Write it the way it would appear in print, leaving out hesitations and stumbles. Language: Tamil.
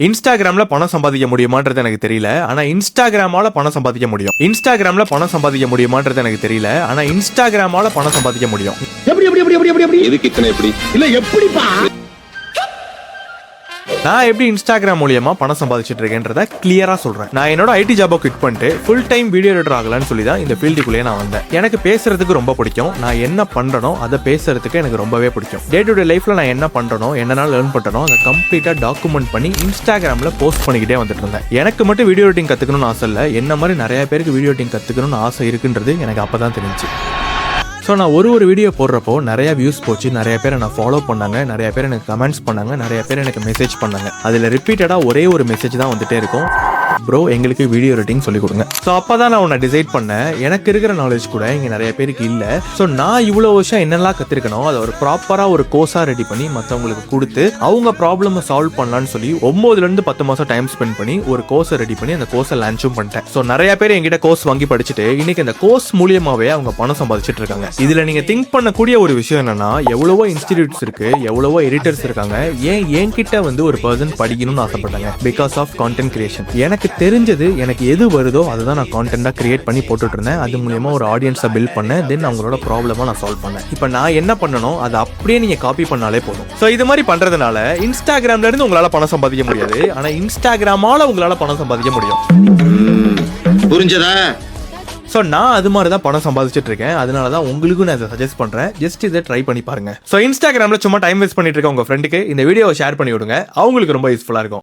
இன்ஸ்டாகிராம்ல பணம் சம்பாதிக்க முடியுமான்றது எனக்கு தெரியல. ஆனா இன்ஸ்டாகிராமால பணம் சம்பாதிக்க முடியும். இன்ஸ்டாகிராம்ல பணம் சம்பாதிக்க முடியுமான்றது எனக்கு தெரியல. ஆனா இன்ஸ்டாகிராமால பணம் சம்பாதிக்க முடியும். எப்படி எப்படி எப்படி எப்படி எப்படி எதுக்கு இத்தனை எப்படி இல்ல எப்படிப்பா? நான் எப்படி இன்ஸ்டாகிராம் மூலியமா பணம் சம்பாதிச்சிட்டு இருக்கேன்றத கிளியரா சொல்றேன். நான் என்னோட ஐடி ஜாபை குவிட் பண்ணிட்டு ஃபுல் டைம் வீடியோ எடிட்டர் ஆகலான்னு சொல்லி தான் இந்த ஃபீல்டுக்குள்ளேயே நான் வந்தேன். எனக்கு பேசுறதுக்கு ரொம்ப பிடிக்கும். நான் என்ன பண்றனோ அதை பேசுறதுக்கு எனக்கு ரொம்பவே பிடிக்கும். டே டு டே லைஃப்ல நான் என்ன பண்றனோ என்னனால லேர்ன் பண்றனோ அதை கம்ப்ளீட்டா டாக்குமெண்ட் பண்ணி இன்ஸ்டாகிராம்ல போஸ்ட் பண்ணிக்கிட்டே வந்துட்டு இருந்தேன். எனக்கு மட்டும் வீடியோ எடிட்டிங் கத்துக்கணும்னு ஆசை இல்லை, என்ன மாதிரி நிறைய பேருக்கு வீடியோ எடிட்டிங் கத்துக்கணும்னு ஆசை இருக்குன்றது எனக்கு அப்பதான் தெரிஞ்சு. ஸோ நான் ஒரு வீடியோ போடுறப்போ நிறைய வியூஸ் போச்சு, நிறைய பேர் என்னை ஃபாலோ பண்ணாங்க, நிறைய பேர் எனக்கு கமெண்ட்ஸ் பண்ணாங்க, நிறைய பேர் எனக்கு மெசேஜ் பண்ணாங்க. அதில் ரிப்பீட்டடாக ஒரே ஒரு மெசேஜ் தான் வந்துட்டே இருக்கும், ப்ரோ எங்களுக்கு வீடியோ எடிட்டிங் சொல்லிக் கொடுங்க. ஸோ அப்போ தான் நான் உன்னை டிசைட் பண்ணேன், எனக்கு இருக்கிற நாலேஜ் கூட இங்கே நிறைய பேருக்கு இல்லை. ஸோ நான் இவ்வளோ வருஷம் என்னெல்லாம் கற்றுருக்கணும் அதை ஒரு ப்ராப்பராக ஒரு கோர்ஸாக ரெடி பண்ணி மற்றவங்களுக்கு கொடுத்து அவங்க ப்ராப்ளமை சால்வ் பண்ணலான்னு சொல்லி 9 to 10 மாதம் டைம் ஸ்பெண்ட் பண்ணி ஒரு கோர்ஸை ரெடி பண்ணி அந்த கோர்ஸை லான்ச்சும் பண்ணிட்டேன். ஸோ நிறைய பேர் என்கிட்ட கோர்ஸ் வாங்கி படிச்சுட்டு இன்னைக்கு அந்த கோர்ஸ் மூலியமாகவே அவங்க பணம் சம்பாதிச்சுட்டு இருக்காங்க. இதுல நீங்க திங்க் பண்ணக்கூடிய ஒரு விஷயம் என்னன்னா, எவ்வளவோ இன்ஸ்டிடியூட்ஸ் இருக்கு, எவ்வளவோ எடிட்டர்ஸ் இருக்காங்க, ஏன் என்கிட்ட வந்து ஒரு பர்சன் படிக்கணும்னு ஆசைப்பட்டாங்க? Because of content creation. எனக்கு தெரிஞ்சது, எனக்கு எது வருதோ அதை தான் நான் கான்டென்ட்டா கிரியேட் பண்ணி போட்டுட்டு இருந்தேன். அது மூலியமா ஒரு ஆடியன்ஸை பில்ட் பண்ணேன். தென் அவங்களோட ப்ராப்ளமா நான் சால்வ் பண்ணேன். இப்போ நான் என்ன பண்ணணும் அதை அப்படியே நீங்க காப்பி பண்ணாலே போதும். ஸோ இது மாதிரி பண்றதுனால இன்ஸ்டாகிராம்ல இருந்து உங்களால பணம் சம்பாதிக்க முடியாது, ஆனா இன்ஸ்டாகிராமால உங்களால பணம் சம்பாதிக்க முடியும். புரிஞ்சதா? ஸோ நான் அது மாதிரி தான் பணம் சம்பாதிச்சுட்டு இருக்கேன். அதனால தான் உங்களுக்கும் நான் இதை சஜஸ்ட் பண்ணுறேன். ஜஸ்ட் இதை ட்ரை பண்ணி பாருங்க. ஸோ இன்ஸ்டாகிராமில் சும்மா டைம் வேஸ்ட் பண்ணிட்டு இருக்க உங்கள் ஃப்ரெண்டுக்கு இந்த வீடியோவை ஷேர் பண்ணி விடுங்க, அவங்களுக்கு ரொம்ப யூஸ்ஃபுல்லாக இருக்கும்.